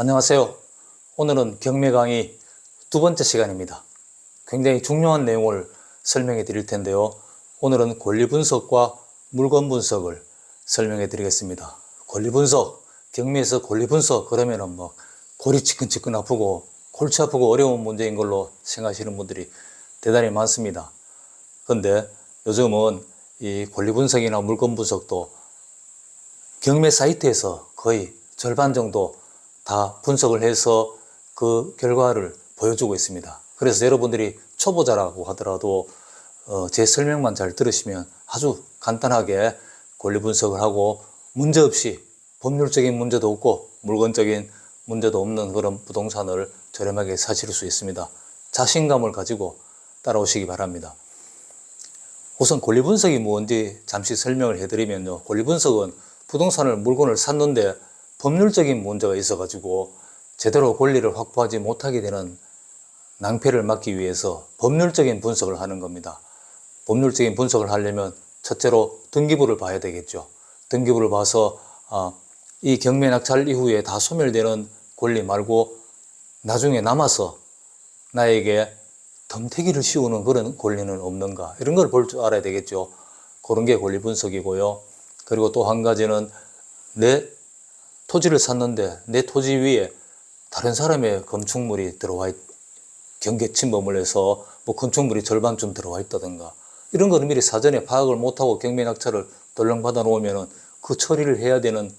안녕하세요. 오늘은 경매 강의 두 번째 시간입니다. 굉장히 중요한 내용을 설명해 드릴 텐데요. 오늘은 권리 분석과 물건 분석을 설명해 드리겠습니다. 권리 분석, 경매에서 권리 분석 그러면은 막 골이 치근치근 아프고 골치 아프고 어려운 문제인 걸로 생각하시는 분들이 대단히 많습니다. 그런데 요즘은 이 권리 분석이나 물건 분석도 경매 사이트에서 거의 절반 정도 다 분석을 해서 그 결과를 보여주고 있습니다. 그래서 여러분들이 초보자라고 하더라도 제 설명만 잘 들으시면 아주 간단하게 권리 분석을 하고 문제없이 법률적인 문제도 없고 물건적인 문제도 없는 그런 부동산을 저렴하게 사실 수 있습니다. 자신감을 가지고 따라오시기 바랍니다. 우선 권리 분석이 뭔지 잠시 설명을 해드리면요. 권리 분석은 부동산을 물건을 샀는데 법률적인 문제가 있어가지고 제대로 권리를 확보하지 못하게 되는 낭패를 막기 위해서 법률적인 분석을 하는 겁니다. 법률적인 분석을 하려면 첫째로 등기부를 봐야 되겠죠. 등기부를 봐서 이 경매 낙찰 이후에 다 소멸되는 권리 말고 나중에 남아서 나에게 덤태기를 씌우는 그런 권리는 없는가, 이런 걸 볼 줄 알아야 되겠죠. 그런 게 권리 분석이고요. 그리고 또 한 가지는 내 토지를 샀는데 내 토지 위에 다른 사람의 건축물이 들어와 경계 침범을 해서 뭐 건축물이 절반쯤 들어와 있다든가, 이런 거는 미리 사전에 파악을 못하고 경매 낙찰을 돌려받아 놓으면은 그 처리를 해야 되는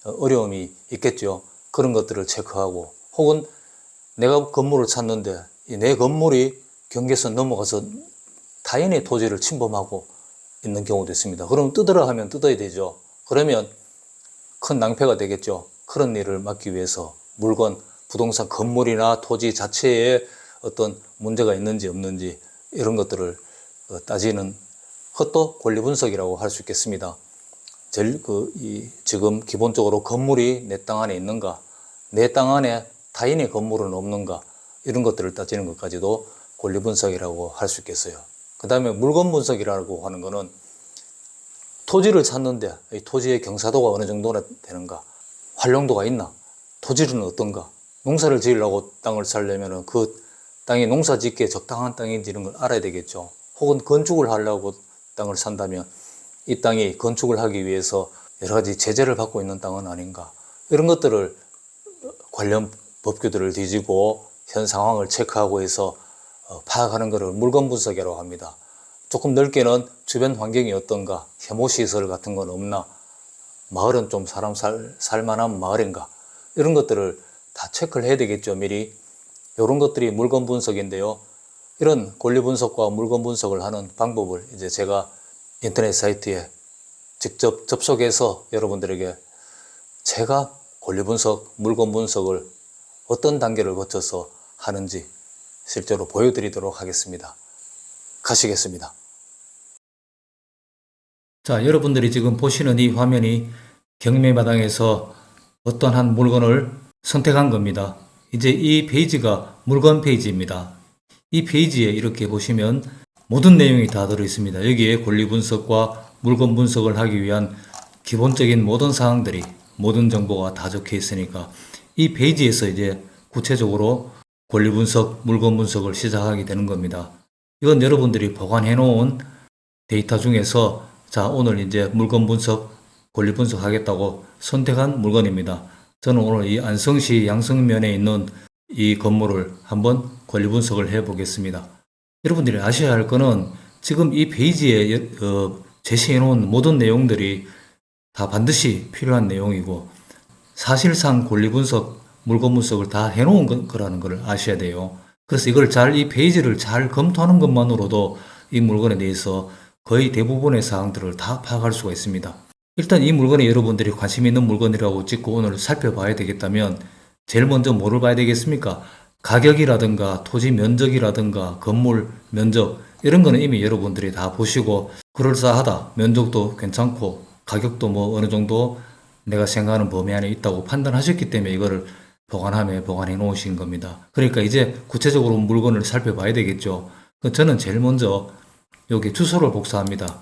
어려움이 있겠죠. 그런 것들을 체크하고, 혹은 내가 건물을 샀는데 내 건물이 경계선 넘어가서 타인의 토지를 침범하고 있는 경우도 있습니다. 그럼 뜯으라 하면 뜯어야 되죠. 그러면 큰 낭패가 되겠죠. 그런 일을 막기 위해서 물건, 부동산 건물이나 토지 자체에 어떤 문제가 있는지 없는지 이런 것들을 따지는 것도 권리 분석이라고 할 수 있겠습니다. 지금 기본적으로 건물이 내 땅 안에 있는가, 내 땅 안에 타인의 건물은 없는가, 이런 것들을 따지는 것까지도 권리 분석이라고 할 수 있겠어요. 그 다음에 물건 분석이라고 하는 거는 토지를 샀는데 이 토지의 경사도가 어느 정도나 되는가, 활용도가 있나, 토지는 어떤가, 농사를 지으려고 땅을 사려면 그 땅이 농사 짓기에 적당한 땅인지 이런 걸 알아야 되겠죠. 혹은 건축을 하려고 땅을 산다면 이 땅이 건축을 하기 위해서 여러 가지 제재를 받고 있는 땅은 아닌가, 이런 것들을 관련 법규들을 뒤지고 현 상황을 체크하고 해서 파악하는 것을 물건 분석이라고 합니다. 조금 넓게는 주변 환경이 어떤가, 혐오시설 같은 건 없나, 마을은 좀 사람 살만한 마을인가, 이런 것들을 다 체크를 해야 되겠죠, 미리. 이런 것들이 물건 분석인데요. 이런 권리 분석과 물건 분석을 하는 방법을 이제 제가 인터넷 사이트에 직접 접속해서 여러분들에게 제가 권리 분석, 물건 분석을 어떤 단계를 거쳐서 하는지 실제로 보여드리도록 하겠습니다. 가시겠습니다. 자, 여러분들이 지금 보시는 이 화면이 경매마당에서 어떤 한 물건을 선택한 겁니다. 이제 이 페이지가 물건 페이지입니다. 이 페이지에 이렇게 보시면 모든 내용이 다 들어있습니다. 여기에 권리 분석과 물건 분석을 하기 위한 기본적인 모든 사항들이, 모든 정보가 다 적혀 있으니까 이 페이지에서 이제 구체적으로 권리 분석, 물건 분석을 시작하게 되는 겁니다. 이건 여러분들이 보관해 놓은 데이터 중에서 자, 오늘 이제 물건 분석, 권리 분석 하겠다고 선택한 물건입니다. 저는 오늘 이 안성시 양성면에 있는 이 건물을 한번 권리 분석을 해 보겠습니다. 여러분들이 아셔야 할 거는 지금 이 페이지에 제시해 놓은 모든 내용들이 다 반드시 필요한 내용이고, 사실상 권리 분석, 물건 분석을 다 해 놓은 거라는 걸 아셔야 돼요. 그래서 이걸 이 페이지를 잘 검토하는 것만으로도 이 물건에 대해서 거의 대부분의 사항들을 다 파악할 수가 있습니다. 일단 이 물건에 여러분들이 관심 있는 물건이라고 찍고 오늘 살펴봐야 되겠다면 제일 먼저 뭐를 봐야 되겠습니까? 가격이라든가 토지 면적이라든가 건물 면적, 이런 거는 이미 여러분들이 다 보시고 그럴싸하다, 면적도 괜찮고 가격도 뭐 어느 정도 내가 생각하는 범위 안에 있다고 판단하셨기 때문에 이거를 보관해 놓으신 겁니다. 그러니까 이제 구체적으로 물건을 살펴봐야 되겠죠. 저는 제일 먼저 여기 주소를 복사합니다.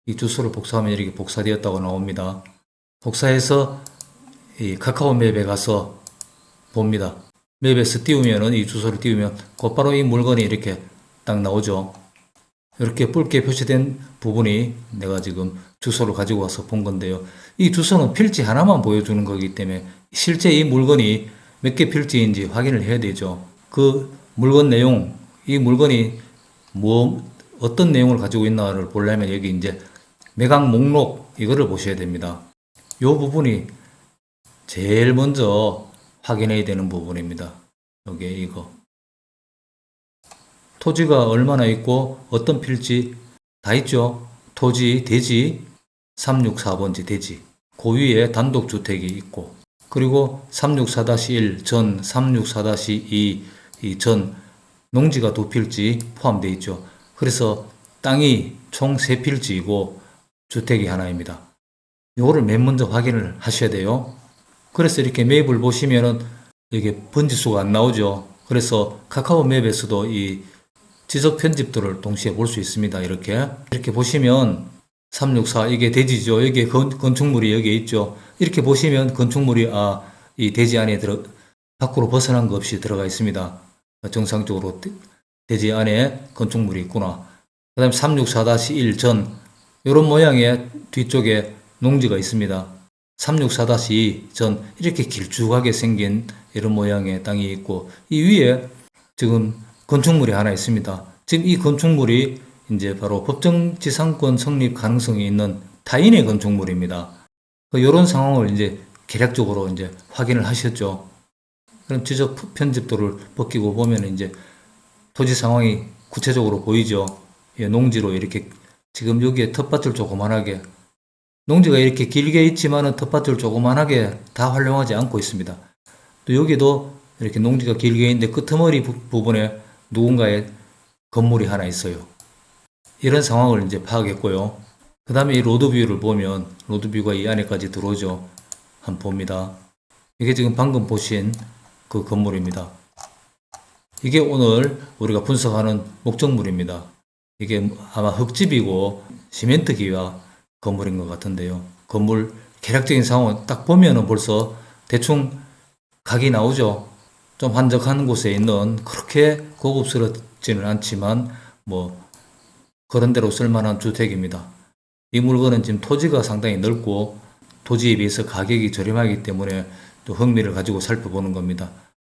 이 주소를 복사하면 이렇게 복사되었다고 나옵니다. 복사해서 이 카카오 맵에 가서 봅니다. 맵에서 띄우면은 이 주소를 띄우면 곧바로 이 물건이 이렇게 딱 나오죠. 이렇게 붉게 표시된 부분이 내가 지금 주소를 가지고 와서 본 건데요. 이 주소는 필지 하나만 보여주는 거기 때문에 실제 이 물건이 몇 개 필지인지 확인을 해야 되죠. 그 물건 내용, 이 물건이 어떤 내용을 가지고 있나를 보려면 여기 이제 매각 목록 이거를 보셔야 됩니다. 이 부분이 제일 먼저 확인해야 되는 부분입니다. 여기에 이거. 토지가 얼마나 있고 어떤 필지 다 있죠. 토지, 대지, 364번지 대지. 그 위에 단독주택이 있고 그리고 364-1 전, 364-2 이 전 농지가 2필지 포함되어 있죠. 그래서 땅이 총 3필지이고 주택이 하나입니다. 이거를 맨 먼저 확인을 하셔야 돼요. 그래서 이렇게 맵을 보시면은 이게 번지수가 안 나오죠. 그래서 카카오 맵에서도 이 지적 편집들을 동시에 볼 수 있습니다. 이렇게 보시면 364 이게 대지죠. 여기 건축물이 여기에 있죠. 이렇게 보시면 건축물이 이 대지 안에 밖으로 벗어난 거 없이 들어가 있습니다. 정상적으로 대지 안에 건축물이 있구나. 그 다음에 364-1 전 이런 모양의 뒤쪽에 농지가 있습니다. 364-2 전 이렇게 길쭉하게 생긴 이런 모양의 땅이 있고 이 위에 지금 건축물이 하나 있습니다. 지금 이 건축물이 이제 바로 법정지상권 성립 가능성이 있는 타인의 건축물입니다. 이런 상황을 이제 계략적으로 이제 확인을 하셨죠. 그럼 지적 편집도를 벗기고 보면 이제 토지 상황이 구체적으로 보이죠. 예, 농지로 이렇게 지금 여기에 텃밭을 조그만하게 농지가 이렇게 길게 있지만은 텃밭을 조그만하게 다 활용하지 않고 있습니다. 또 여기도 이렇게 농지가 길게 있는데 끄트머리 부분에 누군가의 건물이 하나 있어요. 이런 상황을 이제 파악했고요. 그 다음에 이 로드뷰를 보면 로드뷰가 이 안에까지 들어오죠. 한번 봅니다. 이게 지금 방금 보신 그 건물입니다. 이게 오늘 우리가 분석하는 목적물입니다. 이게 아마 흙집이고 시멘트 기와 건물인 것 같은데요. 건물 계략적인 상황을 딱 보면은 벌써 대충 각이 나오죠. 좀 한적한 곳에 있는 그렇게 고급스럽지는 않지만 뭐 그런 데로 쓸만한 주택입니다. 이 물건은 지금 토지가 상당히 넓고 토지에 비해서 가격이 저렴하기 때문에 또 흥미를 가지고 살펴보는 겁니다.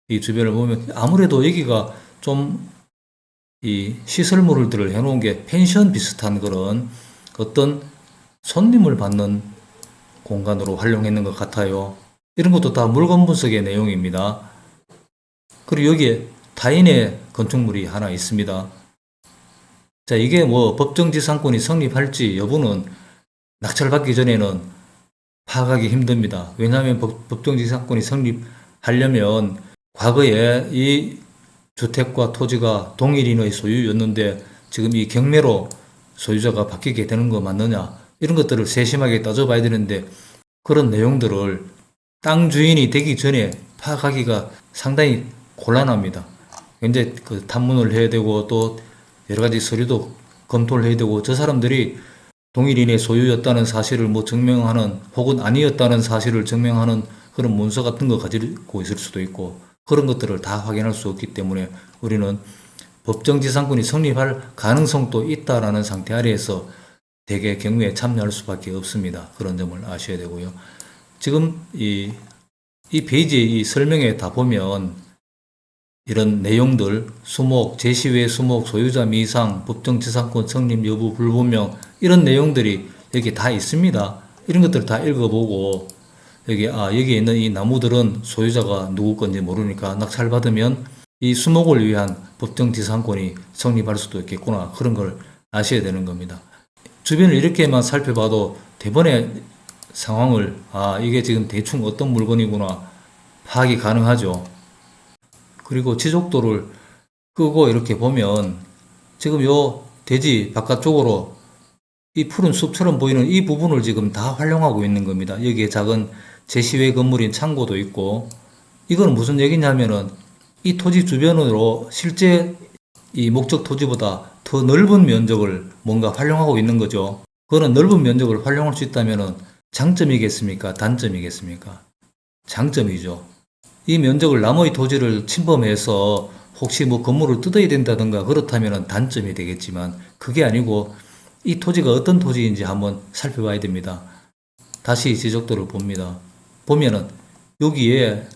이 주변을 보면 아무래도 여기가 좀 이 시설물들을 해놓은 게 펜션 비슷한 그런 어떤 손님을 받는 공간으로 활용했는 것 같아요. 이런 것도 다 물건 분석의 내용입니다. 그리고 여기에 타인의 건축물이 하나 있습니다. 자, 이게 뭐 법정지상권이 성립할지 여부는 낙찰받기 전에는 파악하기 힘듭니다. 왜냐하면 법정지상권이 성립하려면 과거에 이 주택과 토지가 동일인의 소유였는데 지금 이 경매로 소유자가 바뀌게 되는 거 맞느냐 이런 것들을 세심하게 따져봐야 되는데 그런 내용들을 땅 주인이 되기 전에 파악하기가 상당히 곤란합니다. 굉장히 그 탐문을 해야 되고 또 여러 가지 서류도 검토를 해야 되고 저 사람들이 동일인의 소유였다는 사실을 뭐 증명하는 혹은 아니었다는 사실을 증명하는 그런 문서 같은 거 가지고 있을 수도 있고 그런 것들을 다 확인할 수 없기 때문에 우리는 법정지상권이 성립할 가능성도 있다라는 상태 아래에서 대개 경매에 참여할 수밖에 없습니다. 그런 점을 아셔야 되고요. 지금 이 페이지의 이 설명에 다 보면 이런 내용들, 수목, 제시 외 수목, 소유자 미상, 법정지상권 성립 여부 불분명 이런 내용들이 여기 다 있습니다. 이런 것들을 다 읽어보고 여기에 있는 이 나무들은 소유자가 누구 건지 모르니까 낙찰받으면 이 수목을 위한 법정지상권이 성립할 수도 있겠구나. 그런 걸 아셔야 되는 겁니다. 주변을 이렇게만 살펴봐도 대번의 상황을 이게 지금 대충 어떤 물건이구나 파악이 가능하죠. 그리고 지속도를 끄고 이렇게 보면 지금 요 대지 바깥쪽으로 이 푸른 숲처럼 보이는 이 부분을 지금 다 활용하고 있는 겁니다. 여기에 작은 제시외 건물인 창고도 있고 이건 무슨 얘기냐면은 이 토지 주변으로 실제 이 목적 토지보다 더 넓은 면적을 뭔가 활용하고 있는 거죠. 그거는 넓은 면적을 활용할 수 있다면은 장점이겠습니까? 단점이겠습니까? 장점이죠. 이 면적을 나머지 토지를 침범해서 혹시 뭐 건물을 뜯어야 된다든가 그렇다면 단점이 되겠지만 그게 아니고 이 토지가 어떤 토지인지 한번 살펴봐야 됩니다. 다시 지적도를 봅니다. 보면은 여기에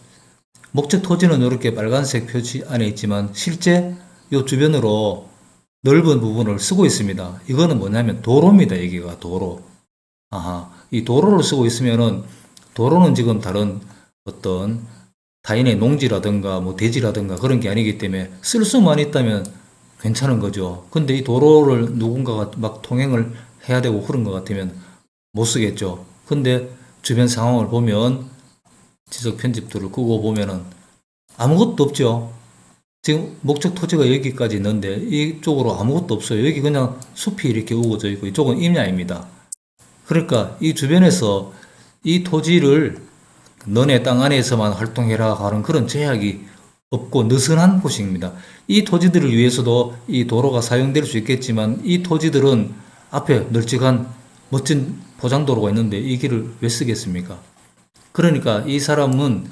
목적 토지는 이렇게 빨간색 표시 안에 있지만 실제 이 주변으로 넓은 부분을 쓰고 있습니다. 이거는 뭐냐면 도로입니다. 여기가 도로. 아하, 이 도로를 쓰고 있으면은 도로는 지금 다른 어떤 타인의 농지라든가 뭐 대지라든가 그런 게 아니기 때문에 쓸 수만 있다면 괜찮은 거죠. 근데 이 도로를 누군가가 막 통행을 해야 되고 그런 것 같으면 못 쓰겠죠. 근데 주변 상황을 보면 지적 편집도를 끄고 보면은 아무것도 없죠. 지금 목적 토지가 여기까지 있는데 이쪽으로 아무것도 없어요. 여기 그냥 숲이 이렇게 우거져 있고 이쪽은 임야입니다. 그러니까 이 주변에서 이 토지를 너네 땅 안에서만 활동해라 하는 그런 제약이 없고 느슨한 곳입니다. 이 토지들을 위해서도 이 도로가 사용될 수 있겠지만 이 토지들은 앞에 널찍한 멋진 포장도로가 있는데 이 길을 왜 쓰겠습니까? 그러니까 이 사람은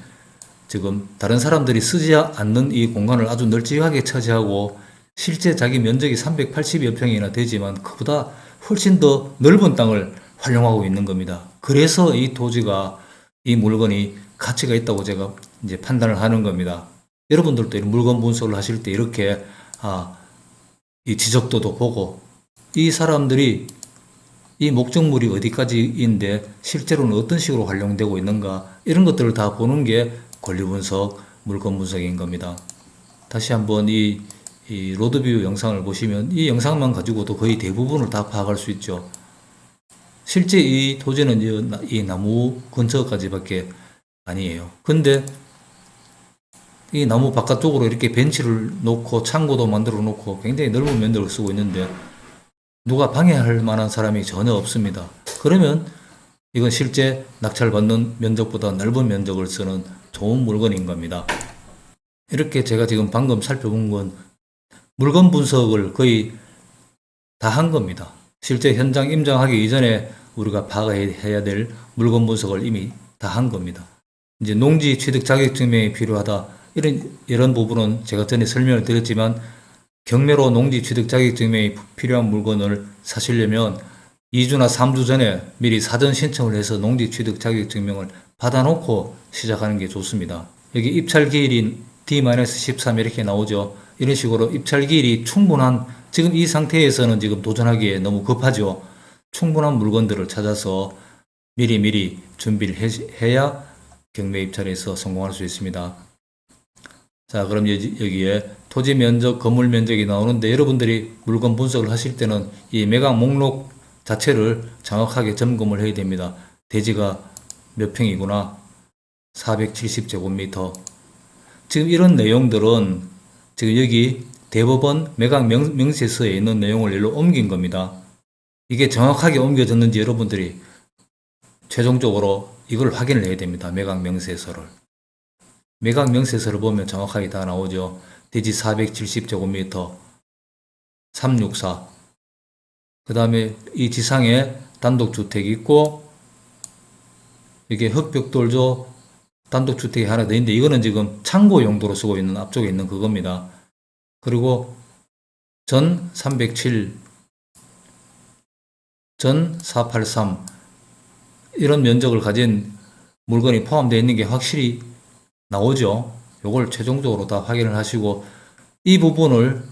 지금 다른 사람들이 쓰지 않는 이 공간을 아주 널찍하게 차지하고 실제 자기 면적이 380여 평이나 되지만 그보다 훨씬 더 넓은 땅을 활용하고 있는 겁니다. 그래서 이 토지가 이 물건이 가치가 있다고 제가 이제 판단을 하는 겁니다. 여러분들도 이런 물건 분석을 하실 때 이렇게 이 지적도도 보고 이 사람들이 이 목적물이 어디까지인데 실제로는 어떤 식으로 활용되고 있는가 이런 것들을 다 보는 게 권리분석, 물건 분석인 겁니다. 다시 한번 이 로드뷰 영상을 보시면 이 영상만 가지고도 거의 대부분을 다 파악할 수 있죠. 실제 이 토지는 이 나무 근처까지밖에 아니에요. 근데 이 나무 바깥쪽으로 이렇게 벤치를 놓고 창고도 만들어 놓고 굉장히 넓은 면적을 쓰고 있는데 누가 방해할 만한 사람이 전혀 없습니다. 그러면 이건 실제 낙찰받는 면적보다 넓은 면적을 쓰는 좋은 물건인 겁니다. 이렇게 제가 지금 방금 살펴본 건 물건 분석을 거의 다 한 겁니다. 실제 현장 임장하기 이전에 우리가 파악해야 될 물건 분석을 이미 다 한 겁니다. 이제 농지 취득 자격 증명이 필요하다. 이런 부분은 제가 전에 설명을 드렸지만 경매로 농지 취득 자격 증명이 필요한 물건을 사시려면 2주나 3주 전에 미리 사전 신청을 해서 농지 취득 자격 증명을 받아놓고 시작하는 게 좋습니다. 여기 입찰 기일인 D-13 이렇게 나오죠. 이런 식으로 입찰 기일이 충분한 지금 이 상태에서는 지금 도전하기에 너무 급하죠. 충분한 물건들을 찾아서 미리미리 준비를 해야 경매 입찰에서 성공할 수 있습니다. 자, 그럼 여기에 토지 면적, 건물 면적이 나오는데 여러분들이 물건 분석을 하실 때는 이 매각 목록 자체를 정확하게 점검을 해야 됩니다. 대지가 몇 평이구나. 470제곱미터. 지금 이런 내용들은 지금 여기 대법원 매각 명세서에 있는 내용을 일로 옮긴 겁니다. 이게 정확하게 옮겨졌는지 여러분들이 최종적으로 이걸 확인을 해야 됩니다. 매각 명세서를. 매각 명세서를 보면 정확하게 다 나오죠. 대지 470제곱미터 364. 그 다음에 이 지상에 단독주택이 있고 이게 흑벽돌조 단독주택이 하나 더 있는데 이거는 지금 창고 용도로 쓰고 있는 앞쪽에 있는 그겁니다. 그리고 전 307, 전 483 이런 면적을 가진 물건이 포함되어 있는 게 확실히 나오죠. 요걸 최종적으로 다 확인을 하시고 이 부분을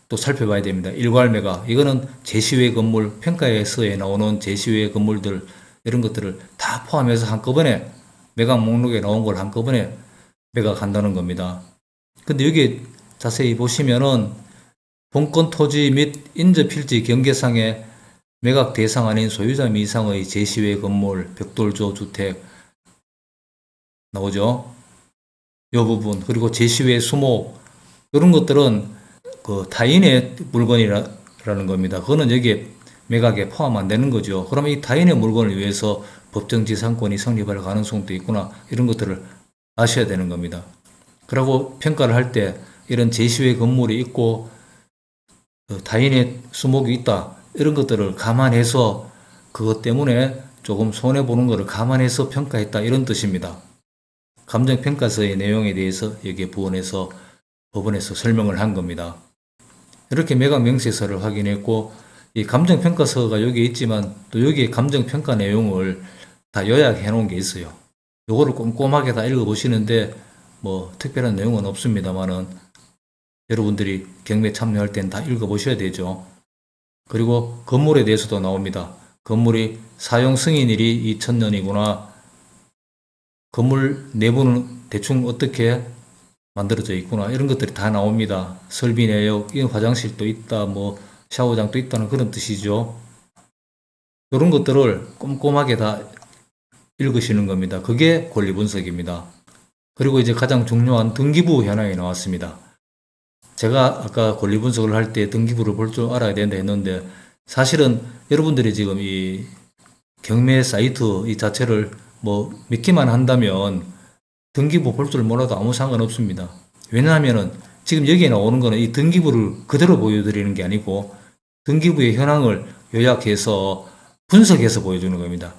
또 살펴봐야 됩니다. 일괄매각. 이거는 제시외 건물, 평가에서에 나오는 제시외 건물들 이런 것들을 다 포함해서 한꺼번에 매각 목록에 나온 걸 한꺼번에 매각한다는 겁니다. 근데 여기 자세히 보시면은 본권 토지 및 인접필지 경계상에 매각 대상 아닌 소유자 이상의 제시외 건물, 벽돌조 주택 나오죠. 이 부분 그리고 제시외 수목 이런 것들은 그 타인의 물건이라는 겁니다. 그거는 여기에 매각에 포함 안 되는 거죠. 그러면 이 타인의 물건을 위해서 법정지상권이 성립할 가능성도 있구나 이런 것들을 아셔야 되는 겁니다. 그리고 평가를 할 때 이런 제시외 건물이 있고 타인의 수목이 있다 이런 것들을 감안해서 그것 때문에 조금 손해보는 것을 감안해서 평가했다 이런 뜻입니다. 감정평가서의 내용에 대해서 여기에 부원해서 법원에서 설명을 한 겁니다. 이렇게 매각 명세서를 확인했고, 이 감정평가서가 여기에 있지만 또 여기에 감정평가 내용을 다 요약해 놓은 게 있어요. 요거를 꼼꼼하게 다 읽어보시는데 뭐 특별한 내용은 없습니다만은 여러분들이 경매 참여할 땐 다 읽어보셔야 되죠. 그리고 건물에 대해서도 나옵니다. 건물이 사용 승인일이 2000년이구나. 건물 내부는 대충 어떻게 만들어져 있구나. 이런 것들이 다 나옵니다. 설비 내역, 이 화장실도 있다, 뭐 샤워장도 있다는 그런 뜻이죠. 이런 것들을 꼼꼼하게 다 읽으시는 겁니다. 그게 권리 분석입니다. 그리고 이제 가장 중요한 등기부 현황이 나왔습니다. 제가 아까 권리 분석을 할 때 등기부를 볼 줄 알아야 된다 했는데, 사실은 여러분들이 지금 이 경매 사이트 이 자체를 뭐 믿기만 한다면 등기부 볼 줄 몰라도 아무 상관없습니다. 왜냐하면은 지금 여기에 나오는 거는 이 등기부를 그대로 보여드리는 게 아니고 등기부의 현황을 요약해서 분석해서 보여주는 겁니다.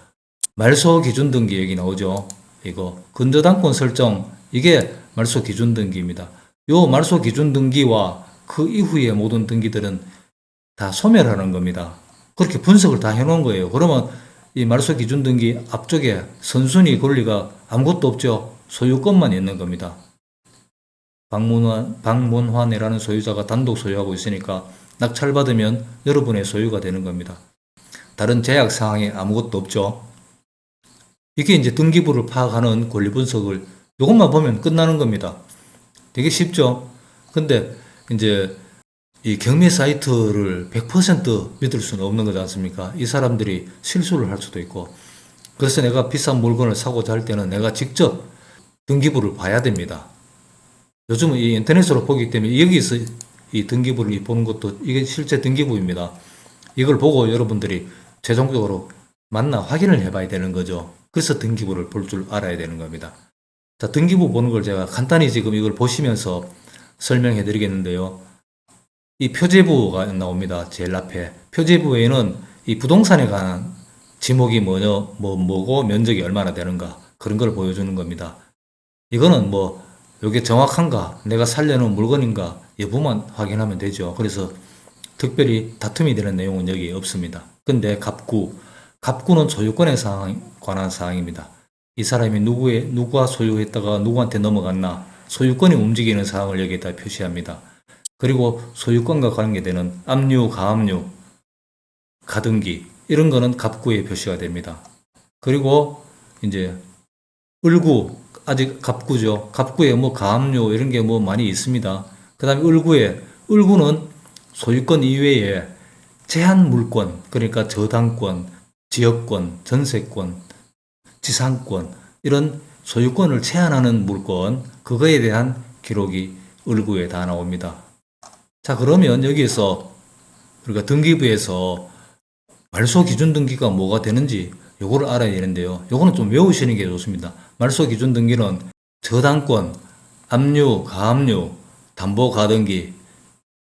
말소 기준 등기 여기 나오죠. 이거 근저당권 설정, 이게 말소 기준 등기입니다. 요 말소 기준 등기와 그 이후의 모든 등기들은 다 소멸하는 겁니다. 그렇게 분석을 다 해놓은 거예요. 그러면 이 말소 기준 등기 앞쪽에 선순위 권리가 아무것도 없죠. 소유권만 있는 겁니다. 박문환이라는 소유자가 단독 소유하고 있으니까 낙찰받으면 여러분의 소유가 되는 겁니다. 다른 제약 사항에 아무것도 없죠. 이게 이제 등기부를 파악하는 권리 분석을 이것만 보면 끝나는 겁니다. 되게 쉽죠? 근데 이제 이 경매 사이트를 100% 믿을 수는 없는 거지 않습니까? 이 사람들이 실수를 할 수도 있고. 그래서 내가 비싼 물건을 사고자 할 때는 내가 직접 등기부를 봐야 됩니다. 요즘은 이 인터넷으로 보기 때문에 여기서 이 등기부를 보는 것도 이게 실제 등기부입니다. 이걸 보고 여러분들이 최종적으로 맞나 확인을 해봐야 되는 거죠. 그래서 등기부를 볼 줄 알아야 되는 겁니다. 자, 등기부 보는 걸 제가 간단히 지금 이걸 보시면서 설명해 드리겠는데요. 이 표제부가 나옵니다. 제일 앞에. 표제부에는 이 부동산에 관한 지목이 뭐고 면적이 얼마나 되는가 그런 걸 보여주는 겁니다. 이거는 뭐 이게 정확한가, 내가 살려놓은 물건인가 여부만 확인하면 되죠. 그래서 특별히 다툼이 되는 내용은 여기 없습니다. 근데 갑구는 소유권에 관한 사항입니다. 이 사람이 누가 소유했다가 누구한테 넘어갔나, 소유권이 움직이는 사항을 여기에다 표시합니다. 그리고 소유권과 관계되는 압류, 가압류, 가등기 이런 거는 갑구에 표시가 됩니다. 그리고 이제 을구, 아직 갑구죠. 갑구에 뭐 가압류 이런 게 뭐 많이 있습니다. 그 다음에 을구는 소유권 이외에 제한 물권, 그러니까 저당권, 지역권, 전세권, 지상권 이런 소유권을 제한하는 물권, 그거에 대한 기록이 을구에 다 나옵니다. 자, 그러면 여기에서 우리가 등기부에서 말소 기준 등기가 뭐가 되는지 요거를 알아야 되는데요. 요거는 좀 외우시는 게 좋습니다. 말소 기준 등기는 저당권, 압류, 가압류, 담보 가등기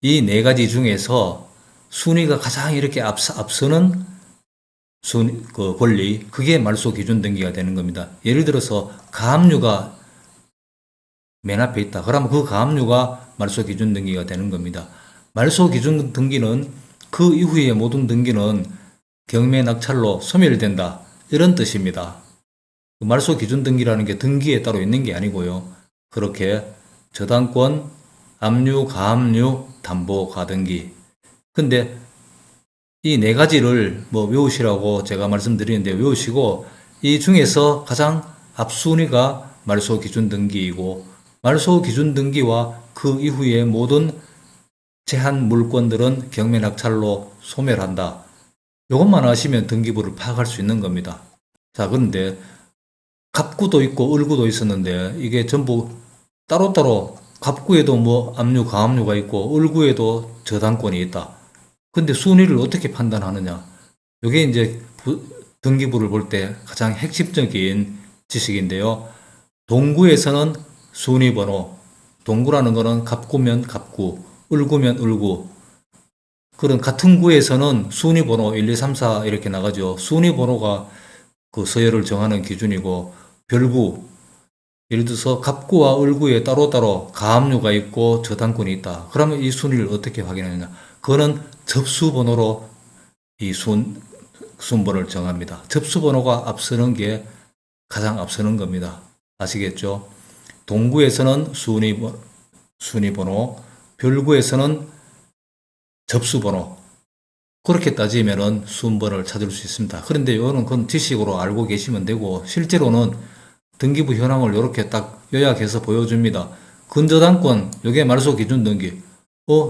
이 네 가지 중에서 순위가 가장 이렇게 앞서는 그 권리, 그게 말소 기준 등기가 되는 겁니다. 예를 들어서 가압류가 맨 앞에 있다. 그러면 그 가압류가 말소 기준 등기가 되는 겁니다. 말소 기준 등기는 그 이후의 모든 등기는 경매 낙찰로 소멸된다. 이런 뜻입니다. 말소 기준 등기라는 게 등기에 따로 있는 게 아니고요. 그렇게 저당권, 압류, 가압류, 담보, 가등기. 근데 이 네 가지를 뭐 외우시라고 제가 말씀드리는데 외우시고 이 중에서 가장 앞순위가 말소 기준 등기이고 말소 기준 등기와 그 이후의 모든 제한 물권들은 경매 낙찰로 소멸한다. 이것만 아시면 등기부를 파악할 수 있는 겁니다. 자, 그런데 갑구도 있고 을구도 있었는데 이게 전부 따로따로 갑구에도 뭐 압류, 가압류가 있고 을구에도 저당권이 있다. 근데 순위를 어떻게 판단하느냐? 이게 이제 등기부를 볼 때 가장 핵심적인 지식인데요. 동구에서는 순위번호, 동구라는 거는 갑구면 갑구, 을구면 을구. 그런 같은 구에서는 순위번호 1, 2, 3, 4 이렇게 나가죠. 순위번호가 그 서열을 정하는 기준이고 별구, 예를 들어서 갑구와 을구에 따로따로 가압류가 있고 저당권이 있다. 그러면 이 순위를 어떻게 확인하느냐? 그거는 접수번호로 이 순번호를 정합니다. 접수번호가 앞서는 게 가장 앞서는 겁니다. 아시겠죠? 동구에서는 순위번호, 별구에서는 접수번호. 그렇게 따지면은 순번호를 찾을 수 있습니다. 그런데 이거는 그건 지식으로 알고 계시면 되고, 실제로는 등기부 현황을 이렇게 딱 요약해서 보여줍니다. 근저당권, 요게 말소 기준 등기.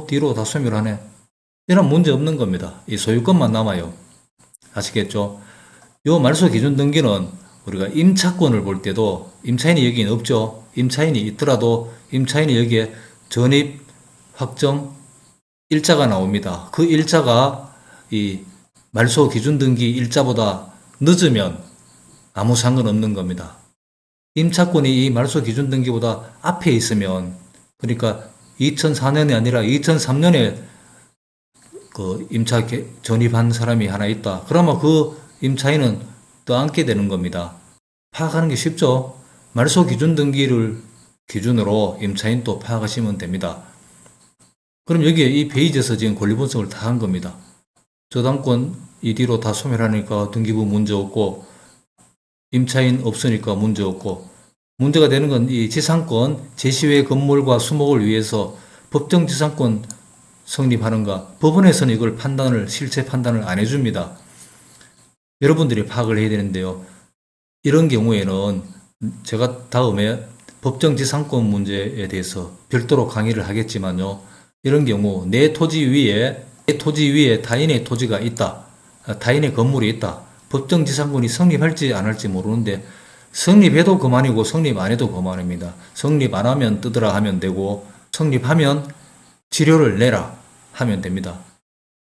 뒤로 다 소멸하네. 이런 문제 없는 겁니다. 이 소유권만 남아요. 아시겠죠? 요 말소 기준 등기는 우리가 임차권을 볼 때도 임차인이 여기는 없죠. 임차인이 있더라도 임차인이 여기에 전입 확정 일자가 나옵니다. 그 일자가 이 말소 기준 등기 일자보다 늦으면 아무 상관없는 겁니다. 임차권이 이 말소 기준 등기보다 앞에 있으면, 그러니까 2004년이 아니라 2003년에 그 임차 전입한 사람이 하나 있다. 그러면 그 임차인은 떠안게 되는 겁니다. 파악하는 게 쉽죠? 말소 기준 등기를 기준으로 임차인도 파악하시면 됩니다. 그럼 여기에 이 페이지에서 지금 권리 분석을 다 한 겁니다. 저당권 이 뒤로 다 소멸하니까 등기부 문제 없고, 임차인 없으니까 문제 없고, 문제가 되는 건 이 지상권, 제시외 건물과 수목을 위해서 법정 지상권 성립하는가. 법원에서는 이걸 실체 판단을 안 해줍니다. 여러분들이 파악을 해야 되는데요. 이런 경우에는 제가 다음에 법정 지상권 문제에 대해서 별도로 강의를 하겠지만요. 이런 경우 내 토지 위에 타인의 토지가 있다. 타인의 건물이 있다. 법정 지상권이 성립할지 안 할지 모르는데, 성립해도 그만이고 성립 안 해도 그만입니다. 성립 안 하면 뜨더라 하면 되고, 성립하면 지료를 내라 하면 됩니다.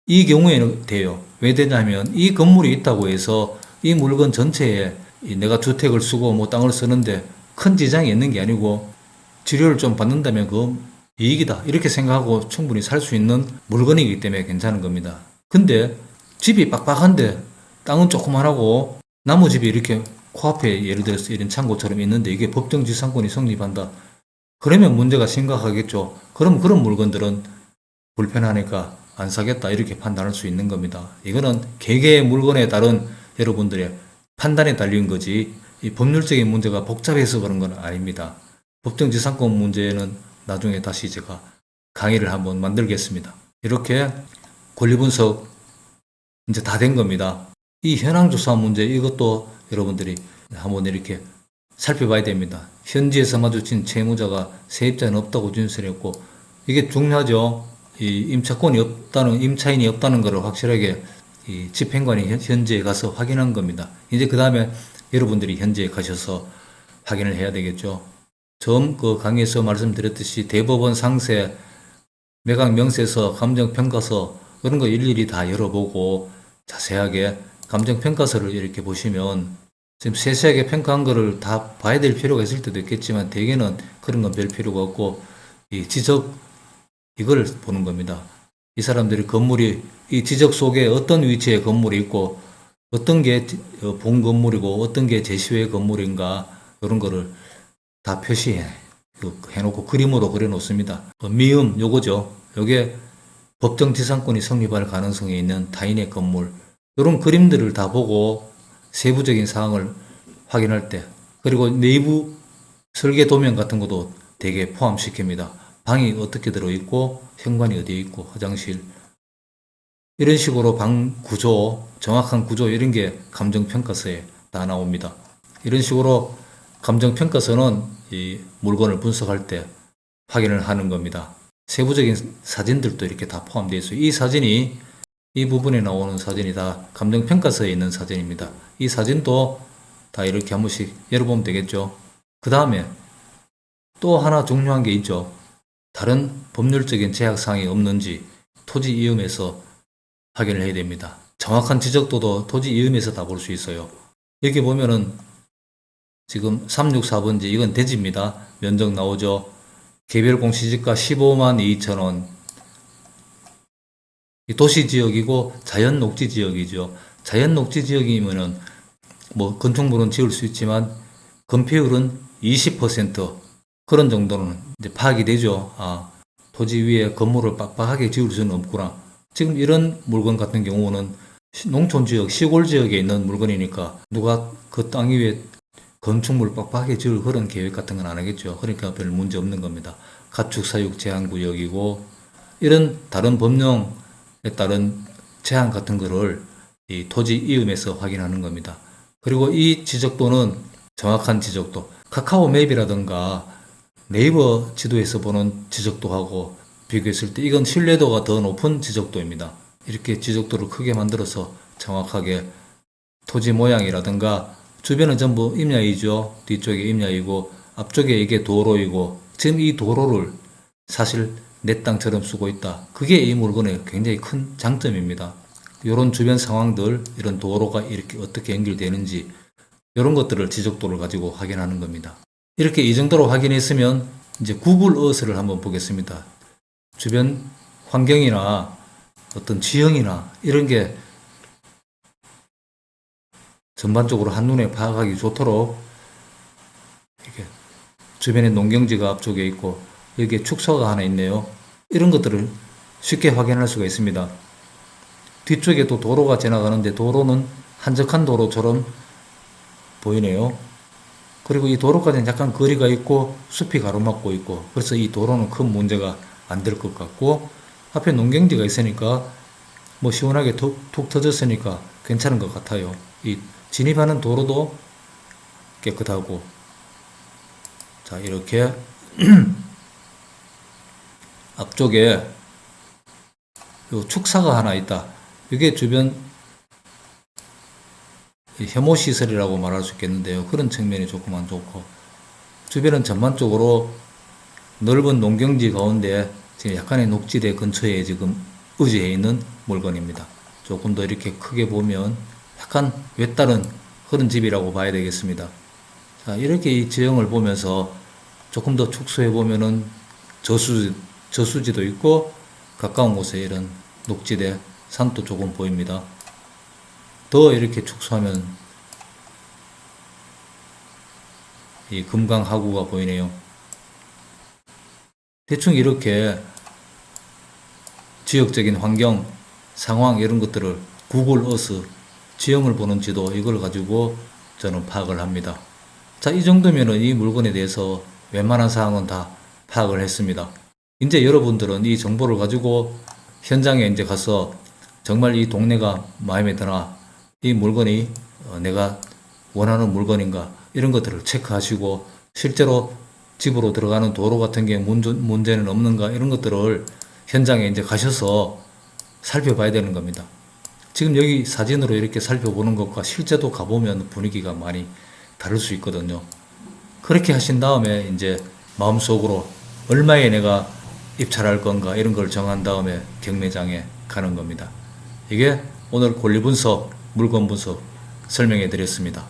이 경우에는 돼요. 왜 되냐면 이 건물이 있다고 해서 이 물건 전체에 내가 주택을 쓰고 뭐 땅을 쓰는데 큰 지장이 있는 게 아니고, 지료를 좀 받는다면 그 이익이다 이렇게 생각하고 충분히 살 수 있는 물건이기 때문에 괜찮은 겁니다. 근데 집이 빡빡한데 땅은 조그만하고 나무 집이 이렇게 코앞에 예를 들어서 이런 창고처럼 있는데 이게 법정 지상권이 성립한다. 그러면 문제가 심각하겠죠. 그럼 그런 물건들은 불편하니까 안 사겠다 이렇게 판단할 수 있는 겁니다. 이거는 개개의 물건에 따른 여러분들의 판단에 달린 거지, 이 법률적인 문제가 복잡해서 그런 건 아닙니다. 법정 지상권 문제는 나중에 다시 제가 강의를 한번 만들겠습니다. 이렇게 권리 분석 이제 다 된 겁니다. 이 현황조사 문제, 이것도 여러분들이 한번 이렇게 살펴봐야 됩니다. 현지에서 마주친 채무자가 세입자는 없다고 진술했고, 이게 중요하죠. 이 임차인이 없다는 것을 확실하게 이 집행관이 현지에 가서 확인한 겁니다. 이제 그 다음에 여러분들이 현지에 가셔서 확인을 해야 되겠죠. 처음 그 강의에서 말씀드렸듯이 대법원 상세, 매각 명세서, 감정평가서 그런 거 일일이 다 열어보고 자세하게 감정평가서를 이렇게 보시면, 지금 세세하게 평가한 거를 다 봐야 될 필요가 있을 때도 있겠지만 대개는 그런 건 별 필요가 없고, 이 지적, 이걸 보는 겁니다. 이 사람들이 건물이 이 지적 속에 어떤 위치에 건물이 있고 어떤 게 본 건물이고 어떤 게 제시외 건물인가, 이런 거를 다 해놓고 그림으로 그려놓습니다. 미음 요거죠. 요게 법정 지상권이 성립할 가능성이 있는 타인의 건물, 이런 그림들을 다 보고 세부적인 사항을 확인할 때, 그리고 내부 설계 도면 같은 것도 되게 포함시킵니다. 방이 어떻게 들어있고 현관이 어디에 있고 화장실, 이런 식으로 방 구조, 정확한 구조, 이런 게 감정평가서에 다 나옵니다. 이런 식으로 감정평가서는 이 물건을 분석할 때 확인을 하는 겁니다. 세부적인 사진들도 이렇게 다 포함되어 있어요. 이 부분에 나오는 사진이 다 감정평가서에 있는 사진입니다. 이 사진도 다 이렇게 한 번씩 열어보면 되겠죠. 그 다음에 또 하나 중요한 게 있죠. 다른 법률적인 제약사항이 없는지 토지 이음에서 확인을 해야 됩니다. 정확한 지적도도 토지 이음에서 다 볼 수 있어요. 여기 보면은 지금 364번지 이건 대지입니다. 면적 나오죠. 개별 공시지가 15만 2천원. 도시지역이고 자연녹지지역이죠. 자연녹지지역이면은 뭐 건축물은 지을 수 있지만 건폐율은 20% 그런 정도는 이제 파악이 되죠. 아, 토지 위에 건물을 빡빡하게 지을 수는 없구나. 지금 이런 물건 같은 경우는 농촌 지역, 시골 지역에 있는 물건이니까 누가 그 땅 위에 건축물 빡빡하게 지을 그런 계획 같은 건 안 하겠죠. 그러니까 별 문제 없는 겁니다. 가축 사육 제한 구역이고 이런 다른 법령에 따른 제한 같은 거를 이 토지 이음에서 확인하는 겁니다. 그리고 이 지적도는 정확한 지적도, 카카오 맵이라든가 네이버 지도에서 보는 지적도하고 비교했을 때 이건 신뢰도가 더 높은 지적도입니다. 이렇게 지적도를 크게 만들어서 정확하게 토지 모양이라든가 주변은 전부 임야이죠. 뒤쪽에 임야이고 앞쪽에 이게 도로이고 지금 이 도로를 사실 내 땅처럼 쓰고 있다. 그게 이 물건의 굉장히 큰 장점입니다. 이런 주변 상황들, 이런 도로가 이렇게 어떻게 연결되는지 이런 것들을 지적도를 가지고 확인하는 겁니다. 이렇게 이 정도로 확인했으면 이제 구글 어스를 한번 보겠습니다. 주변 환경이나 어떤 지형이나 이런 게 전반적으로 한눈에 파악하기 좋도록 이렇게 주변에 농경지가 앞쪽에 있고 여기에 축소가 하나 있네요. 이런 것들을 쉽게 확인할 수가 있습니다. 뒤쪽에 또 도로가 지나가는데 도로는 한적한 도로처럼 보이네요. 그리고 이 도로까지는 약간 거리가 있고 숲이 가로막고 있고 그래서 이 도로는 큰 문제가 안 될 것 같고 앞에 농경지가 있으니까 뭐 시원하게 툭 터졌으니까 괜찮은 것 같아요. 이 진입하는 도로도 깨끗하고 자 이렇게 앞쪽에 요 축사가 하나 있다. 이게 주변 혐오시설이라고 말할 수 있겠는데요. 그런 측면이 조금 안 좋고 주변은 전반적으로 넓은 농경지 가운데 지금 약간의 녹지대 근처에 지금 의지해 있는 물건입니다. 조금 더 이렇게 크게 보면 약간 외따른 그런 집이라고 봐야 되겠습니다. 자, 이렇게 이 지형을 보면서 조금 더 축소해 보면은 저수지도 있고 가까운 곳에 이런 녹지대 산도 조금 보입니다. 더 이렇게 축소하면 이 금강하구가 보이네요. 대충 이렇게 지역적인 환경, 상황 이런 것들을 구글 어스, 지형을 보는 지도 이걸 가지고 저는 파악을 합니다. 자, 이 정도면은 이 물건에 대해서 웬만한 사항은 다 파악을 했습니다. 이제 여러분들은 이 정보를 가지고 현장에 이제 가서 정말 이 동네가 마음에 드나, 이 물건이 내가 원하는 물건인가 이런 것들을 체크하시고 실제로 집으로 들어가는 도로 같은 게 문제는 없는가 이런 것들을 현장에 이제 가셔서 살펴봐야 되는 겁니다. 지금 여기 사진으로 이렇게 살펴보는 것과 실제도 가보면 분위기가 많이 다를 수 있거든요. 그렇게 하신 다음에 이제 마음속으로 얼마에 내가 입찰할 건가 이런 걸 정한 다음에 경매장에 가는 겁니다. 이게 오늘 권리 분석, 물건 분석 설명해 드렸습니다.